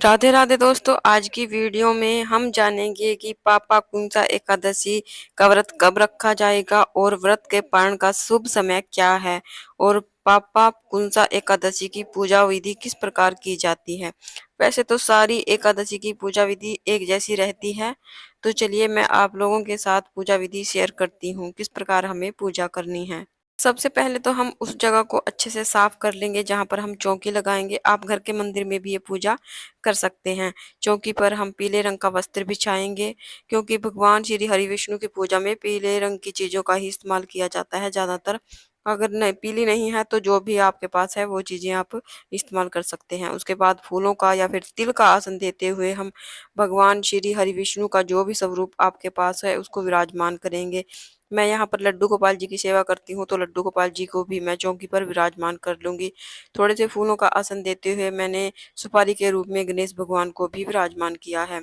राधे राधे दोस्तों। आज की वीडियो में हम जानेंगे कि पापा कुंसा एकादशी का व्रत कब रखा जाएगा और व्रत के पारण का शुभ समय क्या है और पापा कुंसा एकादशी की पूजा विधि किस प्रकार की जाती है। वैसे तो सारी एकादशी की पूजा विधि एक जैसी रहती है, तो चलिए मैं आप लोगों के साथ पूजा विधि शेयर करती हूँ किस प्रकार हमें पूजा करनी है। सबसे पहले तो हम उस जगह को अच्छे से साफ कर लेंगे जहां पर हम चौकी लगाएंगे। आप घर के मंदिर में भी ये पूजा कर सकते हैं। चौकी पर हम पीले रंग का वस्त्र बिछाएंगे, क्योंकि भगवान श्री हरि विष्णु की पूजा में पीले रंग की चीजों का ही इस्तेमाल किया जाता है ज्यादातर। अगर नहीं पीली नहीं है तो जो भी आपके पास है वो चीजें आप इस्तेमाल कर सकते हैं। उसके बाद फूलों का या फिर तिल का आसन देते हुए हम भगवान श्री हरि विष्णु का जो भी स्वरूप आपके पास है उसको विराजमान करेंगे। मैं यहाँ पर लड्डू गोपाल जी की सेवा करती हूँ, तो लड्डू गोपाल जी को भी मैं चौकी पर विराजमान कर लूंगी। थोड़े से फूलों का आसन देते हुए मैंने सुपारी के रूप में गणेश भगवान को भी विराजमान किया है।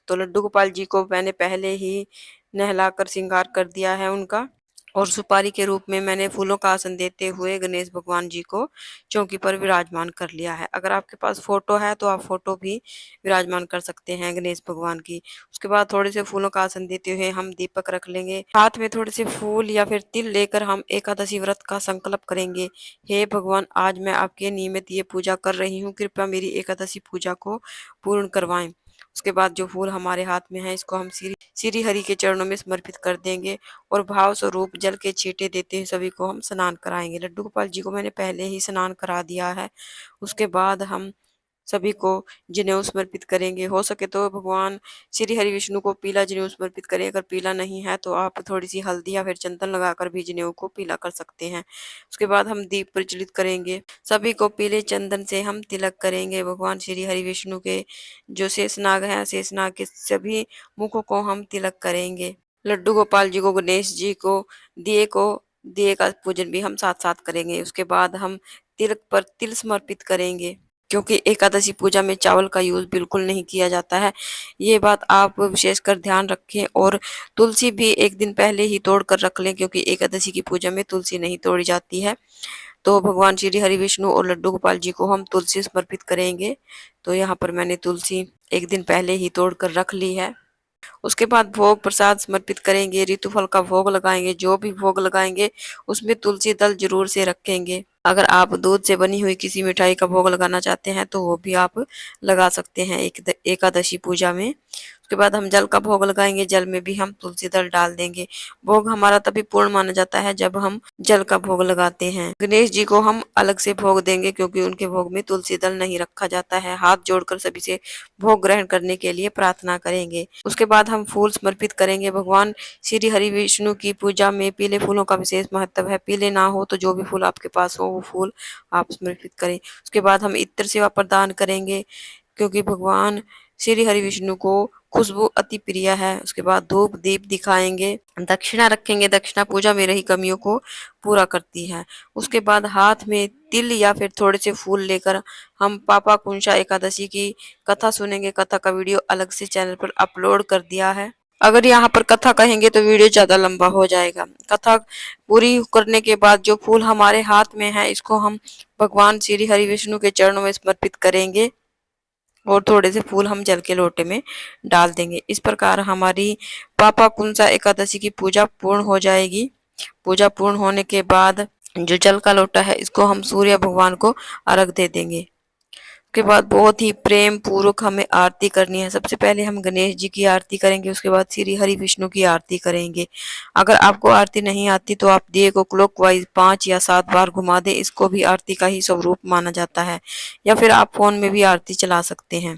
तो लड्डू गोपाल जी को मैंने पहले ही नहलाकर श्रृंगार कर दिया है उनका, और सुपारी के रूप में मैंने फूलों का आसन देते हुए गणेश भगवान जी को चौकी पर विराजमान कर लिया है। अगर आपके पास फोटो है तो आप फोटो भी विराजमान कर सकते हैं गणेश भगवान की। उसके बाद थोड़े से फूलों का आसन देते हुए हम दीपक रख लेंगे। हाथ में थोड़े से फूल या फिर तिल लेकर हम एकादशी व्रत का संकल्प करेंगे। हे भगवान, आज मैं आपके नियमित ये पूजा कर रही हूँ, कृपया मेरी एकादशी पूजा को पूर्ण करवाएं। उसके बाद जो फूल हमारे हाथ में है इसको हम श्री हरि के चरणों में समर्पित कर देंगे और भाव स्वरूप जल के छींटे देते हुए सभी को हम स्नान कराएंगे। लड्डू गोपाल जी को मैंने पहले ही स्नान करा दिया है। उसके बाद हम सभी को जनेऊ समर्पित करेंगे। हो सके तो भगवान श्री हरि विष्णु को पीला जनेऊ समर्पित करें। अगर पीला नहीं है तो आप थोड़ी सी हल्दी या फिर चंदन लगाकर भी जनेऊ को पीला कर सकते हैं। उसके बाद हम दीप प्रज्वलित करेंगे। सभी को पीले चंदन से हम तिलक करेंगे। भगवान श्री हरि विष्णु के जो शेषनाग हैं, शेषनाग के सभी मुखों को हम तिलक करेंगे। लड्डू गोपाल जी को, गणेश जी को दिए का पूजन भी हम साथ साथ करेंगे। उसके बाद हम तिलक पर तिल समर्पित करेंगे, क्योंकि एकादशी पूजा में चावल का यूज बिल्कुल नहीं किया जाता है। ये बात आप विशेषकर ध्यान रखें। और तुलसी भी एक दिन पहले ही तोड़ कर रख लें, क्योंकि एकादशी की पूजा में तुलसी नहीं तोड़ी जाती है। तो भगवान श्री हरि विष्णु और लड्डू गोपाल जी को हम तुलसी समर्पित करेंगे। तो यहाँ पर मैंने तुलसी एक दिन पहले ही तोड़ कर रख ली है। उसके बाद भोग प्रसाद समर्पित करेंगे, ऋतुफल का भोग लगाएंगे। जो भी भोग लगाएंगे उसमें तुलसी दल जरूर से रखेंगे। अगर आप दूध से बनी हुई किसी मिठाई का भोग लगाना चाहते हैं तो वो भी आप लगा सकते हैं एकादशी पूजा में। उसके बाद हम जल का भोग लगाएंगे। जल में भी हम तुलसी दल डाल देंगे। भोग हमारा तभी पूर्ण माना जाता है जब हम जल का भोग लगाते हैं। गणेश जी को हम अलग से भोग देंगे, क्योंकि उनके भोग में तुलसी दल नहीं रखा जाता है। हाथ जोड़कर सभी से भोग ग्रहण करने के लिए प्रार्थना करेंगे। उसके बाद हम फूल समर्पित करेंगे। भगवान श्री हरि विष्णु की पूजा में पीले फूलों का विशेष महत्व है। पीले ना हो तो जो भी फूल आपके पास हो वो फूल आप समर्पित करें। उसके बाद हम इत्र सेवा प्रदान करेंगे, क्योंकि भगवान श्री हरि विष्णु को खुशबू अति प्रिय है। उसके बाद धूप दीप दिखाएंगे, दक्षिणा रखेंगे। दक्षिणा पूजा में रही कमियों को पूरा करती है। उसके बाद हाथ में तिल या फिर थोड़े से फूल लेकर हम पापा कुंसा एकादशी की कथा सुनेंगे। कथा का वीडियो अलग से चैनल पर अपलोड कर दिया है। अगर यहाँ पर कथा कहेंगे तो वीडियो ज्यादा लंबा हो जाएगा। कथा पूरी करने के बाद जो फूल हमारे हाथ में है इसको हम भगवान श्री हरि विष्णु के चरणों में समर्पित करेंगे और थोड़े से फूल हम जल के लोटे में डाल देंगे। इस प्रकार हमारी पापा कुंसा एकादशी की पूजा पूर्ण हो जाएगी। पूजा पूर्ण होने के बाद जो जल का लोटा है इसको हम सूर्य भगवान को अर्घ दे देंगे। उसके बाद बहुत ही प्रेम पूर्वक हमें आरती करनी है। सबसे पहले हम गणेश जी की आरती करेंगे, उसके बाद श्री हरि विष्णु की आरती करेंगे। अगर आपको आरती नहीं आती तो आप दिए को क्लॉकवाइज 5 या 7 बार घुमा दे। इसको भी आरती का ही स्वरूप माना जाता है, या फिर आप फोन में भी आरती चला सकते हैं।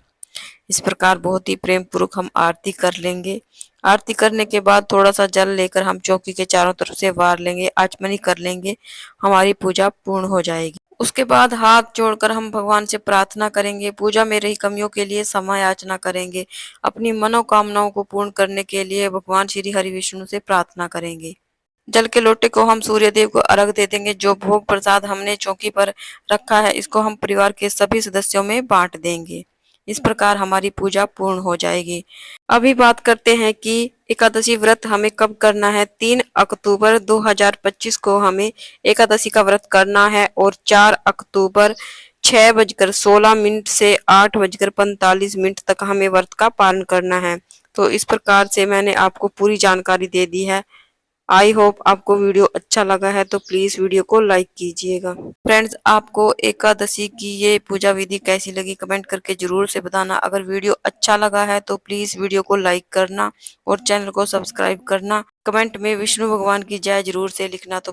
इस प्रकार बहुत ही प्रेम पूर्वक हम आरती कर लेंगे। आरती करने के बाद थोड़ा सा जल लेकर हम चौकी के चारों तरफ से वार लेंगे, आचमनी कर लेंगे। हमारी पूजा पूर्ण हो जाएगी। उसके बाद हाथ जोड़कर हम भगवान से प्रार्थना करेंगे। पूजा में रही कमियों के लिए क्षमा याचना करेंगे। अपनी मनोकामनाओं को पूर्ण करने के लिए भगवान श्री हरि विष्णु से प्रार्थना करेंगे। जल के लोटे को हम सूर्य देव को अर्घ दे देंगे। जो भोग प्रसाद हमने चौकी पर रखा है इसको हम परिवार के सभी सदस्यों में बांट देंगे। इस प्रकार हमारी पूजा पूर्ण हो जाएगी। अभी बात करते हैं कि एकादशी व्रत हमें कब करना है। 3 अक्टूबर 2025 को हमें एकादशी का व्रत करना है और 4 अक्टूबर 6:16 से 8:45 तक हमें व्रत का पालन करना है। तो इस प्रकार से मैंने आपको पूरी जानकारी दे दी है। आई होप आपको वीडियो अच्छा लगा है तो प्लीज वीडियो को लाइक कीजिएगा। फ्रेंड्स, आपको एकादशी की ये पूजा विधि कैसी लगी कमेंट करके जरूर से बताना। अगर वीडियो अच्छा लगा है तो प्लीज वीडियो को लाइक करना और चैनल को सब्सक्राइब करना। कमेंट में विष्णु भगवान की जय जरूर से लिखना। तो